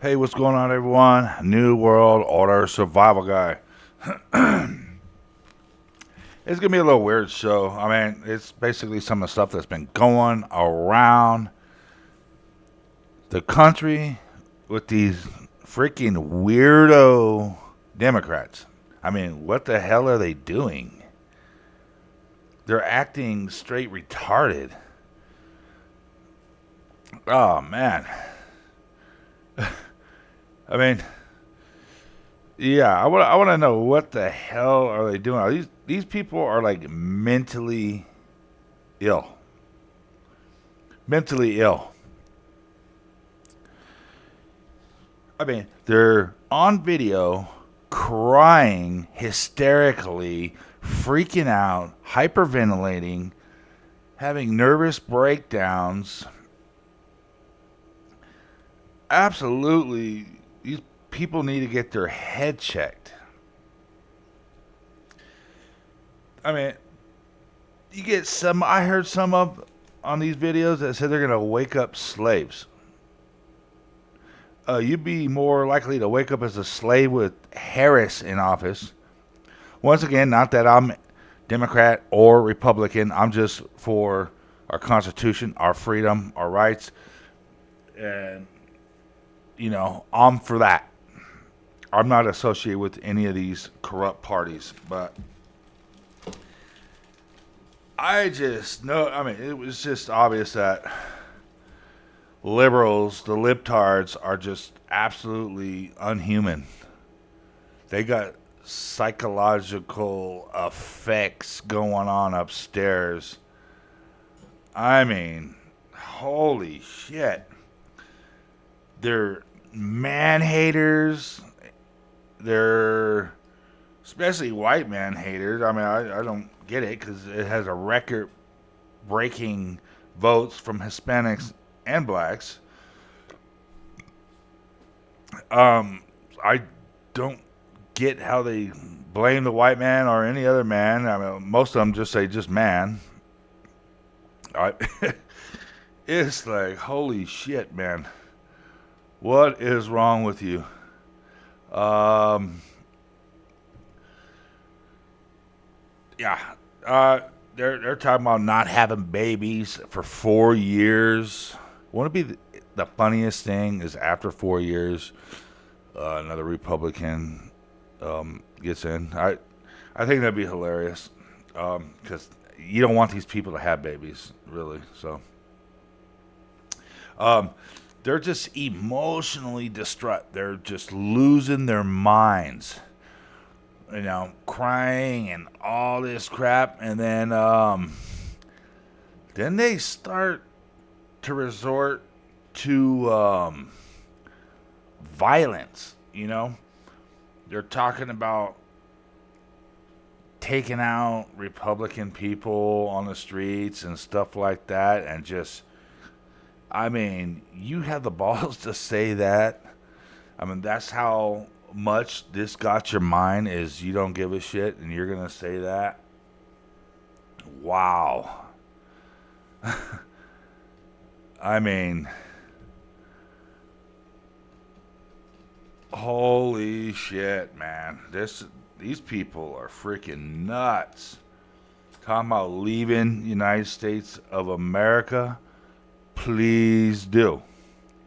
Hey, what's going on, everyone? New World Order Survival Guy. It's gonna be a little weird show. I mean, it's basically some of the stuff that's been going around the country with these freaking weirdo Democrats. I mean, what the hell are they doing? They're acting straight retarded. Oh man. I mean, yeah, I want to know what the hell are they doing? Are these people are like ill, mentally ill. I mean, they're on video crying hysterically, freaking out, hyperventilating, having nervous breakdowns. Absolutely, these people need to get their head checked. I mean, you get some. I heard some of on these videos that said they're gonna wake up slaves. You'd be more likely to wake up as a slave with Harris in office. Once again, not that I'm Democrat or Republican. I'm just for our Constitution, our freedom, our rights, and I'm for that. I'm not associated with any of these corrupt parties, but I just know. I mean, it was just obvious that liberals, the libtards, are just absolutely unhuman. They got psychological effects going on upstairs. I mean, holy shit. They're man haters. They're especially white man haters. I mean, I don't get it because it has a record breaking votes from Hispanics and blacks. I don't get how they blame the white man or any other man. I mean, most of them just say just man. I, it's like, holy shit, man. What is wrong with you? Yeah. They're talking about not having babies for 4 years. Wouldn't it be the funniest thing is after 4 years, another Republican gets in. I think that'd be hilarious because you don't want these people to have babies, really. So they're just emotionally distraught. They're just losing their minds. Crying and all this crap, and then they start to resort to violence. They're talking about taking out Republican people on the streets and stuff like that, and just, I mean, you have the balls to say that. I mean, that's how much this got your mind, is you don't give a shit and you're gonna say that. Wow. I mean, holy shit, man. These people are freaking nuts. Talking about leaving the United States of America. Please do.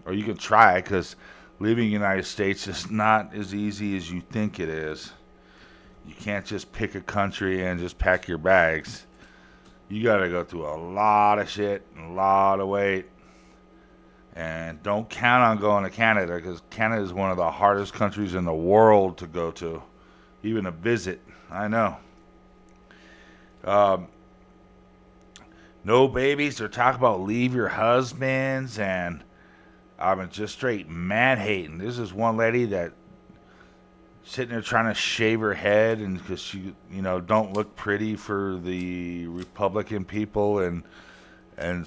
Or you can try, because leaving the United States is not as easy as you think it is. You can't just pick a country and just pack your bags. You got to go through a lot of shit and a lot of weight. And don't count on going to Canada, because Canada is one of the hardest countries in the world to go to, even to visit. I know. No babies. They're talking about leave your husbands, and I mean, just straight man hating. This is one lady that sitting there trying to shave her head, and because she, don't look pretty for the Republican people, and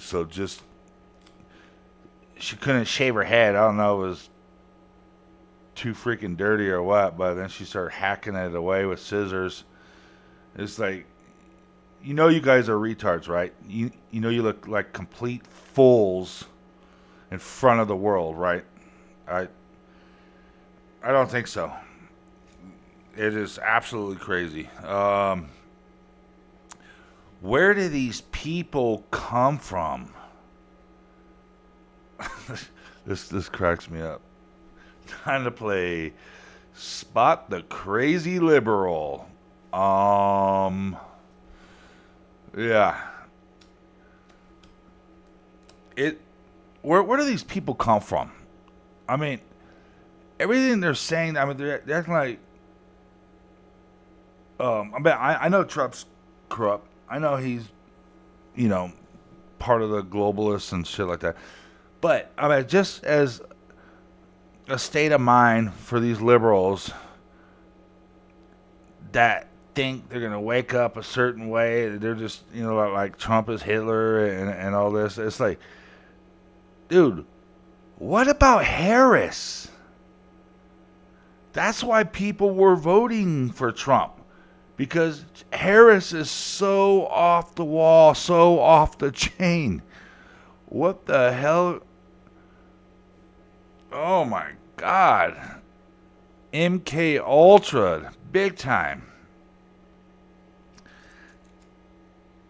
so just she couldn't shave her head. I don't know, it was too freaking dirty or what, but then she started hacking it away with scissors. It's like, you guys are retards, right? You look like complete fools in front of the world, right? I don't think so. It is absolutely crazy. Where do these people come from? This cracks me up. Time to play Spot the Crazy Liberal. Yeah. Where do these people come from? I mean, everything they're saying. I mean, they're acting like. I know Trump's corrupt. I know he's, part of the globalists and shit like that. But I mean, just as a state of mind for these liberals that think they're gonna wake up a certain way, they're just like Trump is Hitler and all this. It's like, dude, what about Harris? That's why people were voting for Trump. Because Harris is so off the wall, so off the chain. What the hell? Oh my God. MK Ultra, big time.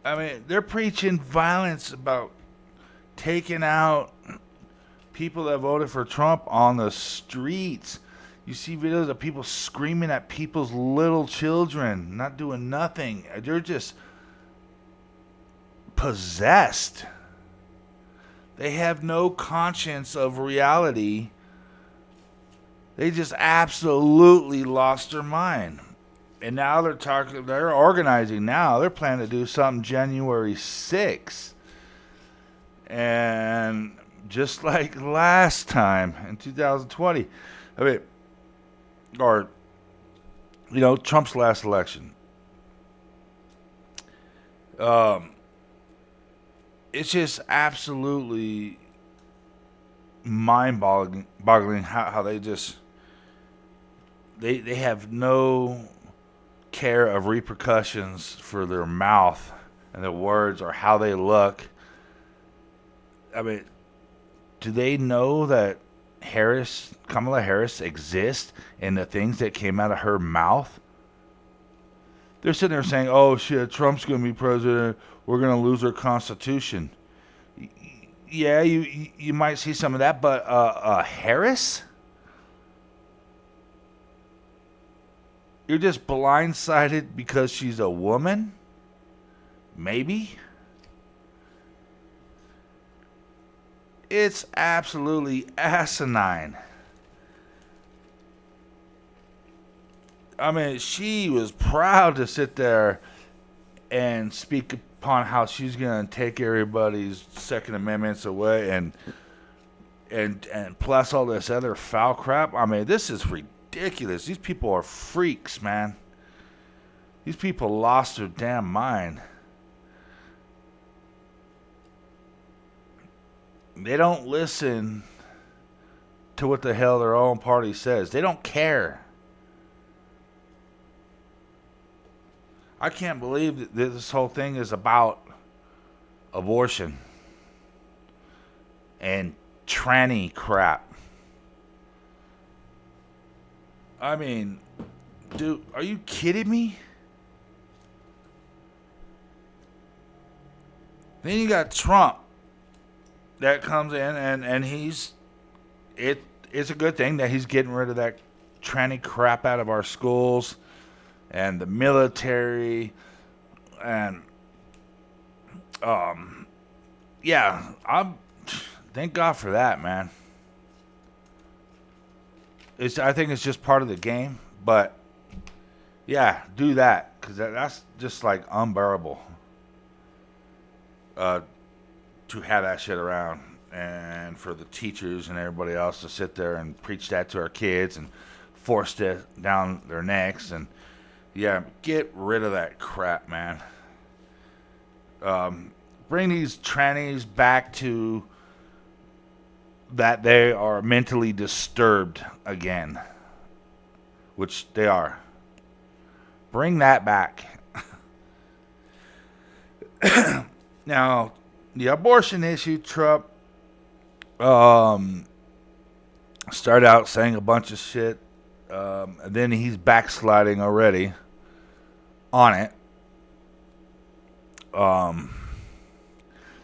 I mean, they're preaching violence about taking out people that voted for Trump on the streets. You see videos of people screaming at people's little children, not doing nothing. They're just possessed. They have no conscience of reality. They just absolutely lost their mind. And now they're organizing now. They're planning to do something January 6th. And just like last time in 2020. I mean, or, Trump's last election. It's just absolutely mind-boggling how they just they have no care of repercussions for their mouth and their words or how they look. I mean, do they know that Kamala Harris exists and the things that came out of her mouth? They're sitting there saying, oh shit, Trump's going to be president. We're going to lose our Constitution. Yeah, you might see some of that, but Harris? You're just blindsided because she's a woman? Maybe? It's absolutely asinine. I mean, she was proud to sit there and speak upon how she's going to take everybody's Second Amendments away and plus all this other foul crap. I mean, this is ridiculous. These people are freaks, man. These people lost their damn mind. They don't listen to what the hell their own party says. They don't care. I can't believe that this whole thing is about abortion and tranny crap. I mean, dude, are you kidding me? Then you got Trump that comes in and it's a good thing that he's getting rid of that tranny crap out of our schools and the military and thank God for that, man. I think it's just part of the game, but yeah, do that because that's just like unbearable. To have that shit around and for the teachers and everybody else to sit there and preach that to our kids and force it down their necks and get rid of that crap, man. Bring these trannies back to that they are mentally disturbed again, which they are. Bring that back. Now, the abortion issue, Trump started out saying a bunch of shit And then he's backsliding already on it.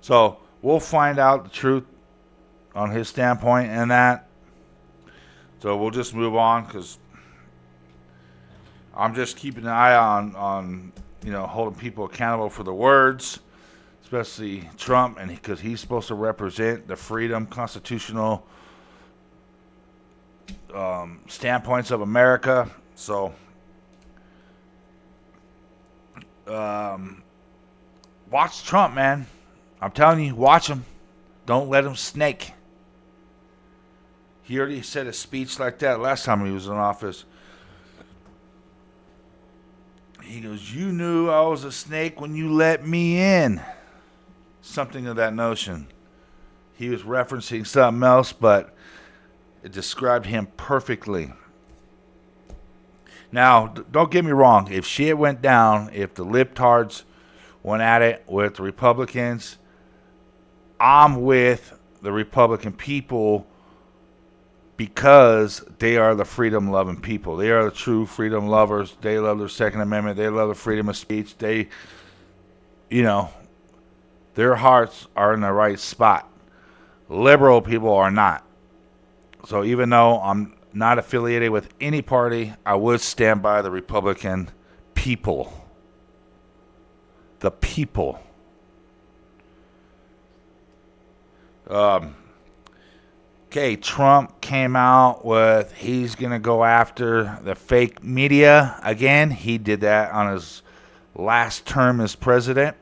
So we'll find out the truth on his standpoint and that. So we'll just move on because I'm just keeping an eye on holding people accountable for the words, especially Trump, and because he's supposed to represent the freedom, constitutional standpoints of America. So watch Trump, man. I'm telling you, watch him. Don't let him snake. He already said a speech like that last time he was in office. He goes, "You knew I was a snake when you let me in." Something of that notion. He was referencing something else, but it described him perfectly. Now, don't get me wrong. If shit went down, if the Libtards went at it with the Republicans, I'm with the Republican people because they are the freedom-loving people. They are the true freedom lovers. They love their Second Amendment. They love the freedom of speech. They, their hearts are in the right spot. Liberal people are not. So even though I'm not affiliated with any party, I would stand by the Republican people. The people. Okay, Trump came out with he's going to go after the fake media again. He did that on his last term as president.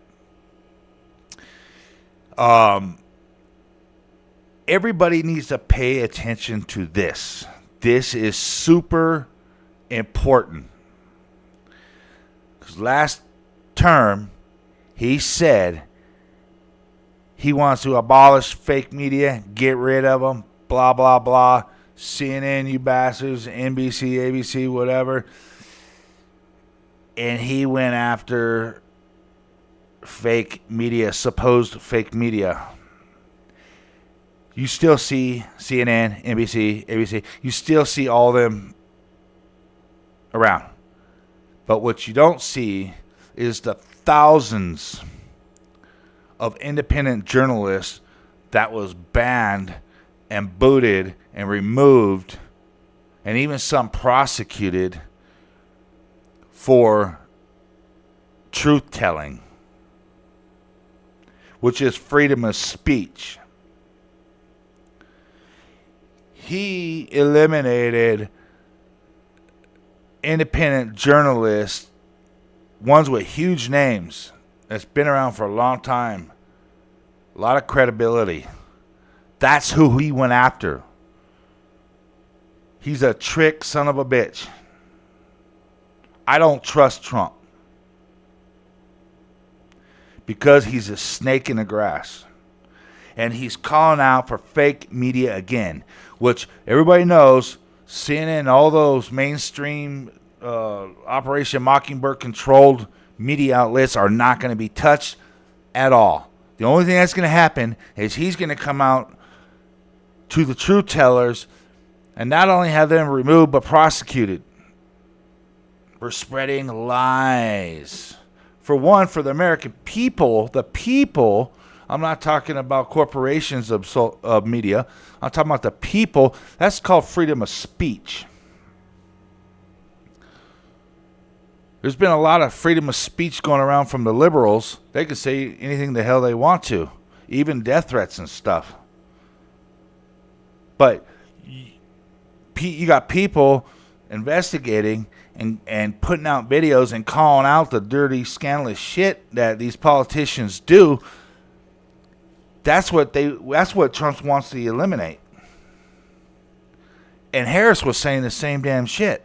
Everybody needs to pay attention to this. This is super important. Because last term, he said he wants to abolish fake media, get rid of them, blah, blah, blah. CNN, you bastards, NBC, ABC, whatever. And he went after fake media, supposed fake media. You still see CNN, NBC, ABC. You still see all of them around. But what you don't see is the thousands of independent journalists that was banned and booted and removed, and even some prosecuted for truth telling, which is freedom of speech. He eliminated independent journalists, ones with huge names, that's been around for a long time, a lot of credibility. That's who he went after. He's a trick son of a bitch. I don't trust Trump because he's a snake in the grass. And he's calling out for fake media again, which everybody knows CNN, all those mainstream Operation Mockingbird controlled media outlets are not going to be touched at all. The only thing that's going to happen is he's going to come out to the truth tellers and not only have them removed but prosecuted for spreading lies. For one, for the American people, the people. I'm not talking about corporations of media. I'm talking about the people. That's called freedom of speech. There's been a lot of freedom of speech going around from the liberals. They can say anything the hell they want to, even death threats and stuff. But you got people investigating and putting out videos and calling out the dirty, scandalous shit that these politicians do. That's what Trump wants to eliminate. And Harris was saying the same damn shit.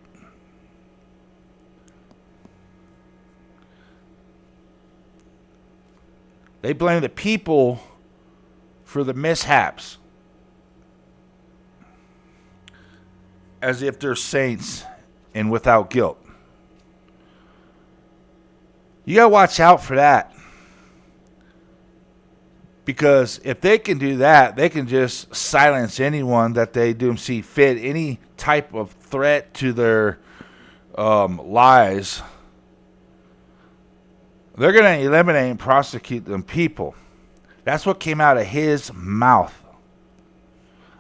They blame the people for the mishaps, as if they're saints and without guilt. You gotta watch out for that. Because if they can do that, they can just silence anyone that they do see fit, any type of threat to their lies. They're going to eliminate and prosecute them people. That's what came out of his mouth.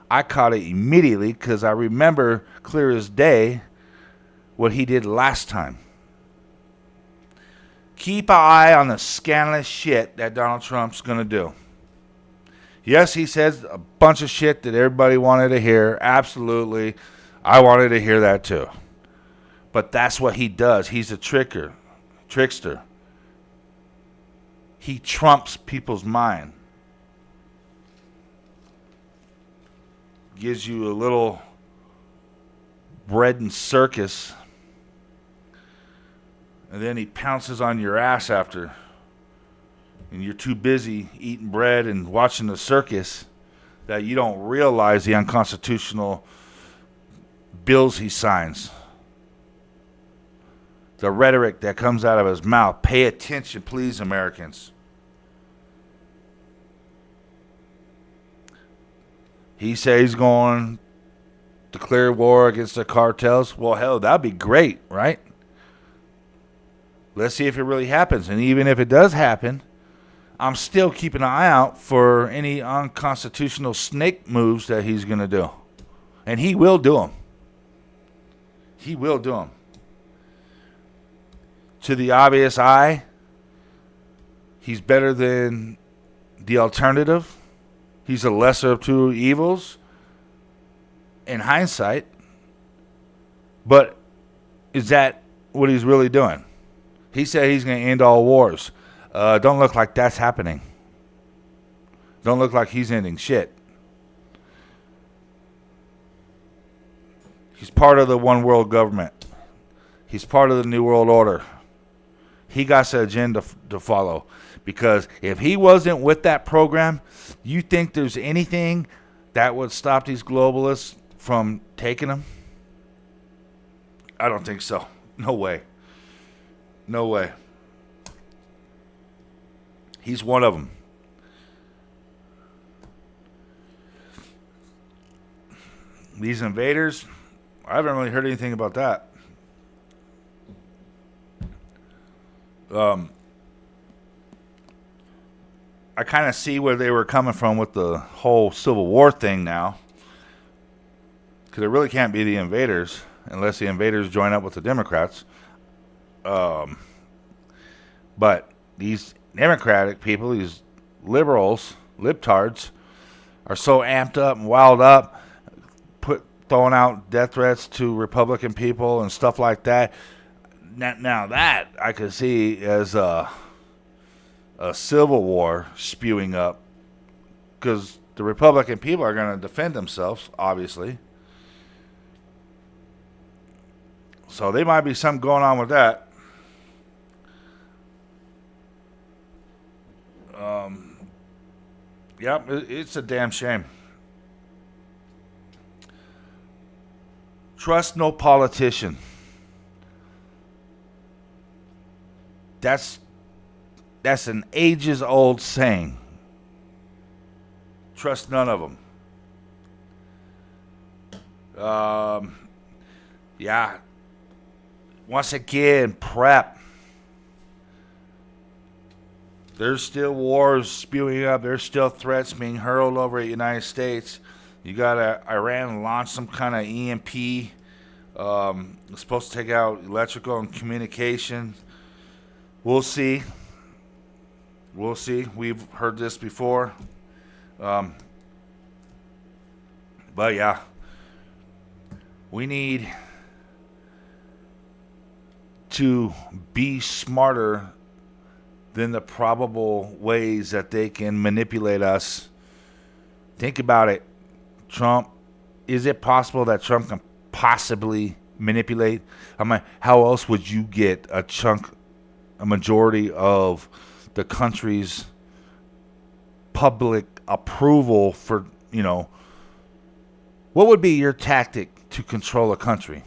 I caught it immediately because I remember clear as day what he did last time. Keep an eye on the scandalous shit that Donald Trump's going to do. Yes, he says a bunch of shit that everybody wanted to hear. Absolutely. I wanted to hear that too. But that's what he does. He's a trickster. He trumps people's mind. Gives you a little bread and circus. And then he pounces on your ass after. And you're too busy eating bread and watching the circus that you don't realize the unconstitutional bills he signs. The rhetoric that comes out of his mouth. Pay attention, please, Americans. He says he's going to declare war against the cartels. Well, hell, that'd be great, right? Let's see if it really happens. And even if it does happen, I'm still keeping an eye out for any unconstitutional snake moves that he's going to do. And he will do them. He will do them. To the obvious eye, he's better than the alternative. He's a lesser of two evils in hindsight. But is that what he's really doing? He said he's going to end all wars. Don't look like that's happening. Don't look like he's ending shit. He's part of the one world government. He's part of the New World Order. He got an agenda to follow. Because if he wasn't with that program, you think there's anything that would stop these globalists from taking him? I don't think so. No way. No way. He's one of them. These invaders, I haven't really heard anything about that. I kind of see where they were coming from with the whole Civil War thing now. Because it really can't be the invaders unless the invaders join up with the Democrats. But these Democratic people, these liberals, libtards, are so amped up and wild up, throwing out death threats to Republican people and stuff like that. Now that I could see as a civil war spewing up, because the Republican people are going to defend themselves, obviously. So there might be something going on with that. Yep, it's a damn shame. Trust no politician. That's an ages-old saying. Trust none of them. Yeah. Once again, prep. There's still wars spewing up. There's still threats being hurled over the United States. You got Iran launch some kind of EMP. It's supposed to take out electrical and communication. We'll see. We'll see. We've heard this before. But yeah. We need to be smarter than the probable ways that they can manipulate us. Think about it. Trump, is it possible that Trump can possibly manipulate? I mean, how else would you get a majority of the country's public approval for, what would be your tactic to control a country?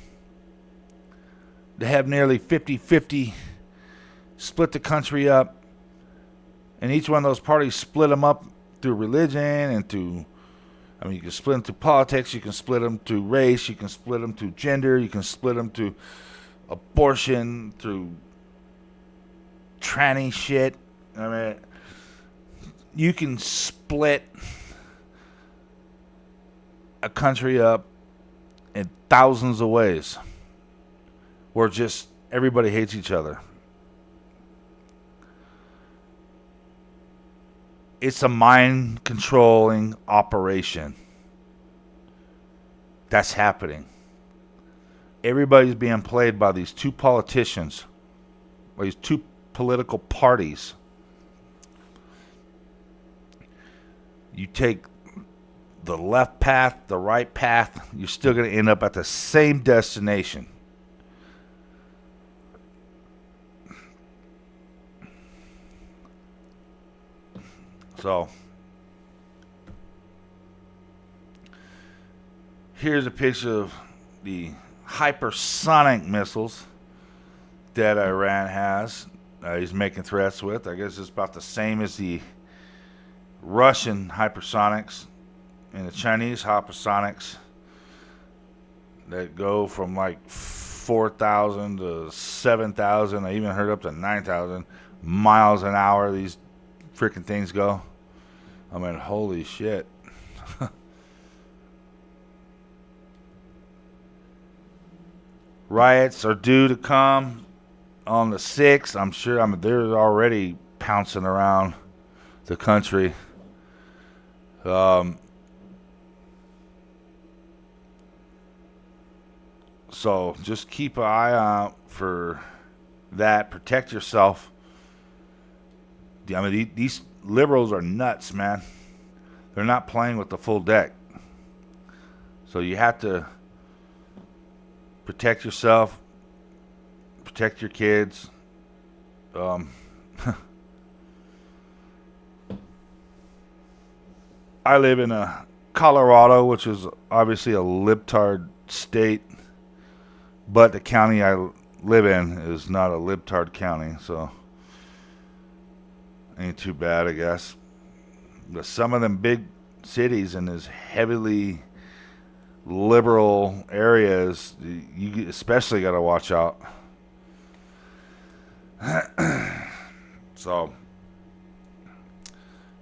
To have nearly 50-50, split the country up, and each one of those parties split them up through religion and through, I mean, you can split them through politics, you can split them through race, you can split them through gender, you can split them through abortion, through tranny shit. I mean, you can split a country up in thousands of ways where just everybody hates each other. It's a mind-controlling operation that's happening. Everybody's being played by these two politicians, by these two political parties. You take the left path, the right path, you're still going to end up at the same destination. So, here's a picture of the hypersonic missiles that Iran has. He's making threats with. I guess it's about the same as the Russian hypersonics and the Chinese hypersonics that go from like 4,000 to 7,000. I even heard up to 9,000 miles an hour these freaking things go. I mean, holy shit. Riots are due to come on the 6th. I'm sure. I mean, they're already pouncing around the country. So just keep an eye out for that. Protect yourself. I mean, these liberals are nuts, man. They're not playing with the full deck. So you have to protect yourself, protect your kids. I live in Colorado, which is obviously a libtard state, but the county I live in is not a libtard county, so ain't too bad, I guess. But some of them big cities in this heavily liberal areas, you especially got to watch out. So,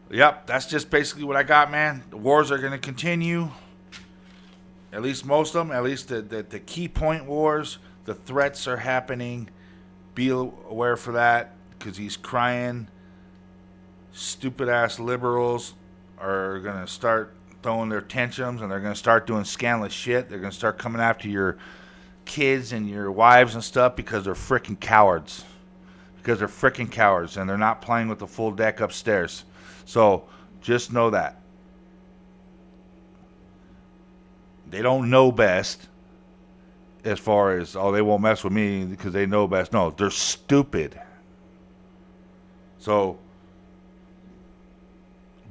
yep, that's just basically what I got, man. The wars are going to continue. At least most of them. At least the key point wars. The threats are happening. Be aware for that, because he's crying. Stupid ass liberals are going to start throwing their tantrums, and they're going to start doing scandalous shit. They're going to start coming after your kids and your wives and stuff because they're freaking cowards. Because they're freaking cowards, and they're not playing with the full deck upstairs. So just know that. They don't know best as far as, oh, they won't mess with me because they know best. No, they're stupid. So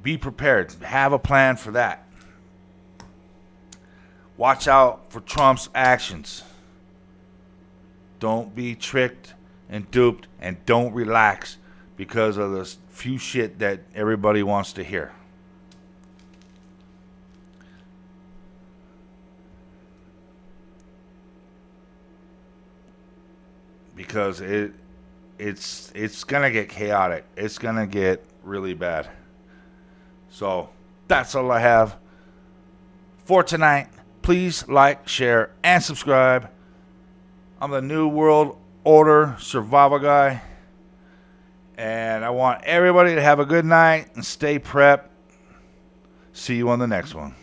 be prepared. Have a plan for that. Watch out for Trump's actions. Don't be tricked and duped, and don't relax because of this few shit that everybody wants to hear. Because it's gonna get chaotic. It's gonna get really bad. So that's all I have for tonight. Please like, share, and subscribe. I'm the New World Order survival guy. And I want everybody to have a good night and stay prepped. See you on the next one.